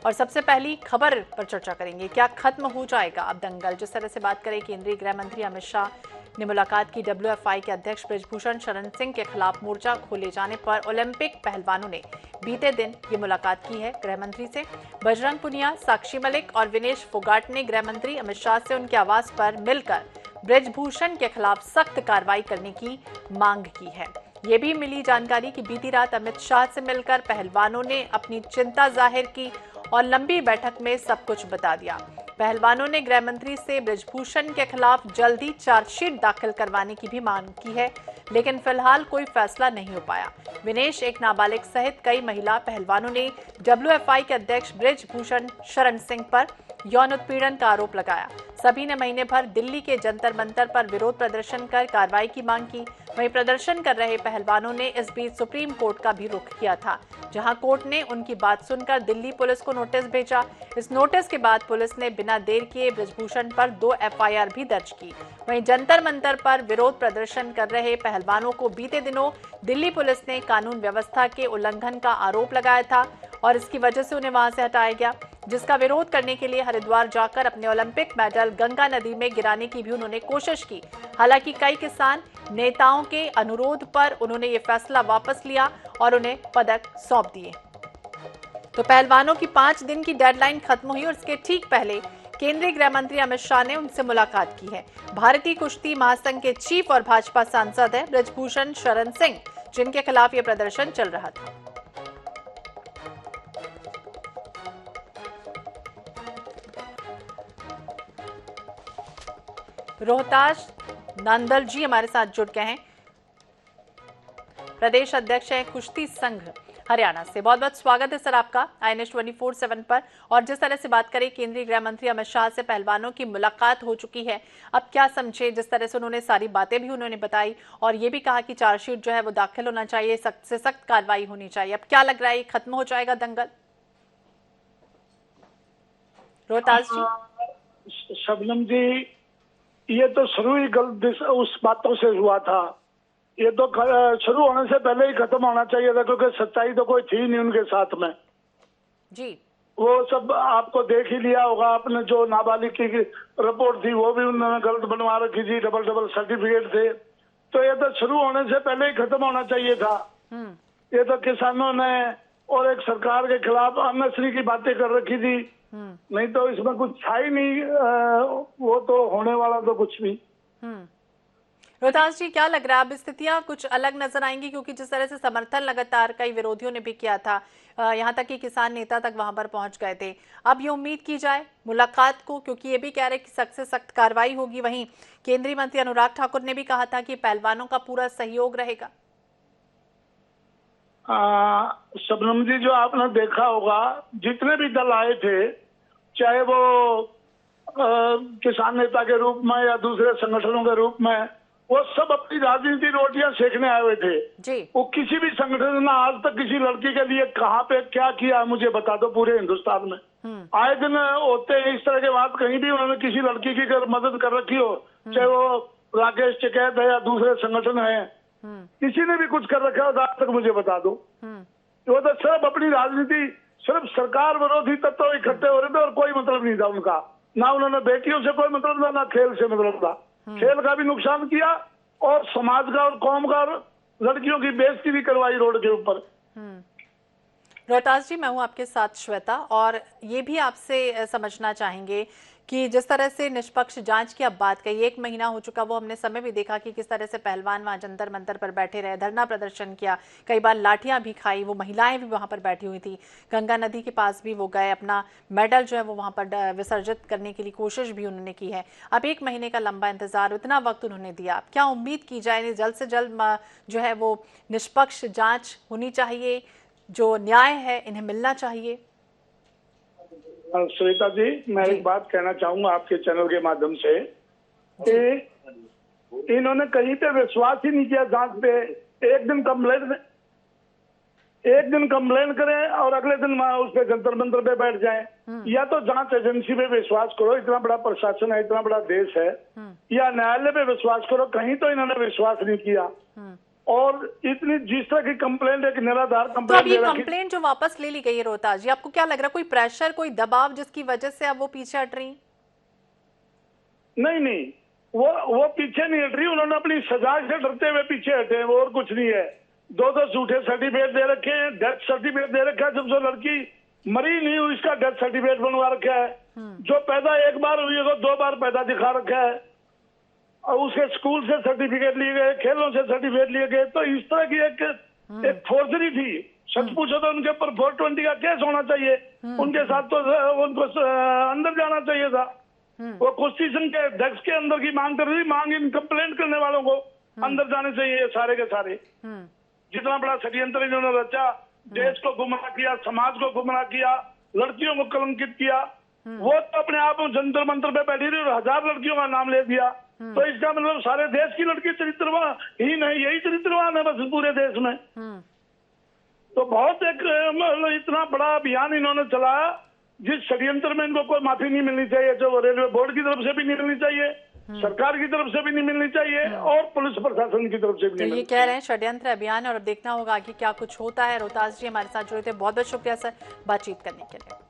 और सबसे पहली खबर पर चर्चा करेंगे, क्या खत्म हो जाएगा अब दंगल। जिस तरह से बात करें, केंद्रीय गृह मंत्री अमित शाह ने मुलाकात की WFI के अध्यक्ष बृजभूषण शरण सिंह के खिलाफ मोर्चा खोले जाने पर ओलंपिक पहलवानों ने बीते दिन ये मुलाकात की है गृह मंत्री से। बजरंग पुनिया, साक्षी मलिक और विनेश फोगाट ने गृह मंत्री अमित शाह से उनके आवास पर मिलकर बृजभूषण के खिलाफ सख्त कार्रवाई करने की मांग की है। ये भी मिली जानकारी कि बीती रात अमित शाह से मिलकर पहलवानों ने अपनी चिंता जाहिर की और लंबी बैठक में सब कुछ बता दिया। पहलवानों ने गृह मंत्री से बृजभूषण के खिलाफ जल्दी चार्जशीट दाखिल करवाने की भी मांग की है, लेकिन फिलहाल कोई फैसला नहीं हो पाया। विनेश, एक नाबालिग सहित कई महिला पहलवानों ने WFI के अध्यक्ष बृजभूषण शरण सिंह पर यौन उत्पीड़न का आरोप लगाया। सभी ने महीने भर दिल्ली के जंतर मंतर पर विरोध प्रदर्शन कर कार्रवाई की मांग की। वहीं प्रदर्शन कर रहे पहलवानों ने इस बीच सुप्रीम कोर्ट का भी रुख किया था, जहां कोर्ट ने उनकी बात सुनकर दिल्ली पुलिस को नोटिस भेजा। इस नोटिस के बाद पुलिस ने बिना देर किए बृजभूषण पर 2 FIR भी दर्ज की। वहीं जंतर मंतर पर विरोध प्रदर्शन कर रहे पहलवानों को बीते दिनों दिल्ली पुलिस ने कानून व्यवस्था के उल्लंघन का आरोप लगाया था और इसकी वजह से उन्हें वहां से हटाया गया, जिसका विरोध करने के लिए हरिद्वार जाकर अपने ओलंपिक मेडल गंगा नदी में गिराने की भी उन्होंने कोशिश की। हालांकि कई किसान नेताओं के अनुरोध पर उन्होंने ये फैसला वापस लिया और उन्हें पदक सौंप दिए। तो पहलवानों की 5 दिन की डेडलाइन खत्म हुई और इसके ठीक पहले केंद्रीय गृह मंत्री अमित शाह ने उनसे मुलाकात की है। भारतीय कुश्ती महासंघ के चीफ और भाजपा सांसद है बृजभूषण शरण सिंह, जिनके खिलाफ यह प्रदर्शन चल रहा था। रोहतास नंदल जी हमारे साथ जुड़ गए हैं, प्रदेश अध्यक्ष है कुश्ती संघ हरियाणा से। बहुत बहुत स्वागत है सर आपका INS 24/7 पर। और जिस तरह से बात करें, केंद्रीय गृह मंत्री अमित शाह से पहलवानों की मुलाकात हो चुकी है, अब क्या समझे? जिस तरह से उन्होंने सारी बातें भी उन्होंने बताई और ये भी कहा कि चार्जशीट जो है वो दाखिल होना चाहिए, सख्त से सख्त कार्रवाई होनी चाहिए। अब क्या लग रहा है, खत्म हो जाएगा दंगल? रोहतास जी। शबनम जी, ये तो शुरू ही गलत उस बातों से हुआ था। ये तो शुरू होने से पहले ही खत्म होना चाहिए था, क्योंकि सच्चाई तो कोई थी नहीं उनके साथ में जी। वो सब आपको देख ही लिया होगा आपने। जो नाबालिग की रिपोर्ट थी वो भी उन्होंने गलत बनवा रखी थी, डबल सर्टिफिकेट थे। तो ये तो शुरू होने से पहले ही खत्म होना चाहिए था। ये तो किसानों ने और एक सरकार के खिलाफ अनसरी की बातें कर रखी थी, नहीं तो इसमें कुछ था ही नहीं। वो तो होने वाला तो कुछ भी। रोहतास जी, क्या लग रहा है अब स्थितियां कुछ अलग नजर आएंगी? क्योंकि जिस तरह से समर्थन लगातार कई विरोधियों ने भी किया था, यहाँ तक कि किसान नेता तक वहां पर पहुंच गए थे। अब ये उम्मीद की जाए मुलाकात को, क्योंकि ये भी कह रहे कि सख्त से सख्त कार्रवाई होगी। वहीं केंद्रीय मंत्री अनुराग ठाकुर ने भी कहा था कि पहलवानों का पूरा सहयोग रहेगा। शबनम जी, जो आपने देखा होगा, जितने भी दल आए थे, चाहे वो किसान नेता के रूप में या दूसरे संगठनों के रूप में, वो सब अपनी राजनीति रोटियां सेकने आए हुए थे जी। वो किसी भी संगठन ने आज तक किसी लड़की के लिए कहाँ पे क्या किया मुझे बता दो पूरे हिंदुस्तान में। आए दिन होते हैं इस तरह के बात, कहीं भी उन्होंने किसी लड़की की अगर मदद कर रखी हो, चाहे वो राकेश टिकैत है या दूसरे संगठन है, किसी ने भी कुछ कर रखा हो आज तक मुझे बता दो। वो तो सिर्फ अपनी राजनीति, सिर्फ सरकार विरोधी तत्व इकट्ठे हो रहे थे और कोई मतलब नहीं था उनका। ना उन्होंने बेटियों से कोई मतलब था, ना खेल से मतलब था। खेल का भी नुकसान किया और समाज का और कौम का और लड़कियों की बेइज्जती भी करवाई रोड के ऊपर। रोहतास जी, मैं हूं आपके साथ श्वेता, और ये भी आपसे समझना चाहेंगे कि जिस तरह से निष्पक्ष जांच की अब बात कही, 1 महीना हो चुका, वो हमने समय भी देखा कि किस तरह से पहलवान वहां जंतर मंतर पर बैठे रहे, धरना प्रदर्शन किया, कई बार लाठियां भी खाई, वो महिलाएं भी वहां पर बैठी हुई थी। गंगा नदी के पास भी वो गए, अपना मेडल जो है वो वहां पर विसर्जित करने के लिए कोशिश भी उन्होंने की है। अब 1 महीने का लंबा इंतजार, इतना वक्त उन्होंने दिया, क्या उम्मीद की जाए जल्द से जल्द जो है वो निष्पक्ष जाँच होनी चाहिए, जो न्याय है इन्हें मिलना चाहिए? श्वेता जी, मैं एक बात कहना चाहूंगा आपके चैनल के माध्यम से कि इन्होंने कहीं पे विश्वास ही नहीं किया जांच पे। एक दिन कंप्लेन करें और अगले दिन उस पे जंतर मंतर पे बैठ जाएं। या तो जांच एजेंसी पे विश्वास करो, इतना बड़ा प्रशासन है, इतना बड़ा देश है, या न्यायालय पे विश्वास करो, कहीं तो इन्होंने विश्वास नहीं किया। और इतनी जिस तरह की कंप्लेंट, एक निराधार तो अब कंप्लेंट ये कंप्लेंट जो वापस ले ली गई है रोहतास जी, आपको क्या लग रहा है, कोई प्रेशर, कोई दबाव जिसकी वजह से अब वो पीछे हट रही? नहीं नहीं, वो पीछे नहीं हट रही, उन्होंने अपनी सजा से डरते हुए पीछे हटे हैं, वो और कुछ नहीं है। दो झूठे सर्टिफिकेट दे रखे हैं, डेथ सर्टिफिकेट दे रखा है, जब जो लड़की मरी नहीं हुई उसका डेथ सर्टिफिकेट बनवा रखा है, जो पैदा एक बार हुई है वो 2 बार पैदा दिखा रखा है, और उसके स्कूल से सर्टिफिकेट लिए गए, खेलों से सर्टिफिकेट लिए गए। तो इस तरह की एक फोर्जरी थी। सच पूछो तो उनके ऊपर 420 का केस होना चाहिए, उनके साथ तो उनको अंदर जाना चाहिए था। वो कॉन्स्टिट्यूशन के अध्यक्ष के अंदर की मांग कर रही, मांग इन कंप्लेंट करने वालों को अंदर जाने चाहिए सारे के सारे। जितना बड़ा षड्यंत्र इन्होंने रचा, देश को गुमराह किया, समाज को गुमराह किया, लड़कियों को कलंकित किया, वो तो अपने आप जंतर मंतर पे बैठी रही और 1000 लड़कियों का नाम ले दिया। तो इसका मतलब सारे देश की लड़की चरित्रवान ही नहीं, यही चरित्रवान है बस पूरे देश में। तो बहुत एक मतलब इतना बड़ा अभियान इन्होंने चलाया, जिस षड्यंत्र में इनको कोई माफी नहीं मिलनी चाहिए, जो रेलवे बोर्ड की तरफ से भी नहीं मिलनी चाहिए, सरकार की तरफ से भी नहीं मिलनी चाहिए, और पुलिस प्रशासन की तरफ से भी तो नहीं। ये कह रहे हैं षड्यंत्र अभियान, और अब देखना होगा आगे क्या कुछ होता है। रोहतास जी हमारे साथ जुड़े थे, बहुत बहुत शुक्रिया सर बातचीत करने के लिए।